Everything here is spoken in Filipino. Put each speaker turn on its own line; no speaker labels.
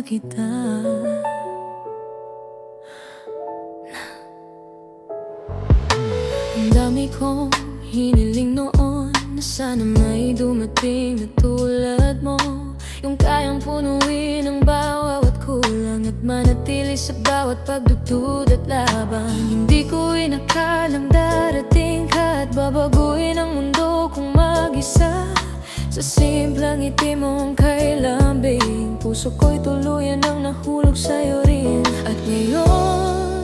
kita. Ang dami kong hiniling noon na sana may dumating na tulad mo, yung kayang punuin ang bawat kulang at manatili sa bawat pagdugtod at laban. Hindi ko inakalang darating ka at babaguhin ang mundo kung mag-isa. Sa simpleng ngiti mong kay lambing, puso ko'y tuluyan ang nahulog sa'yo rin. At ngayon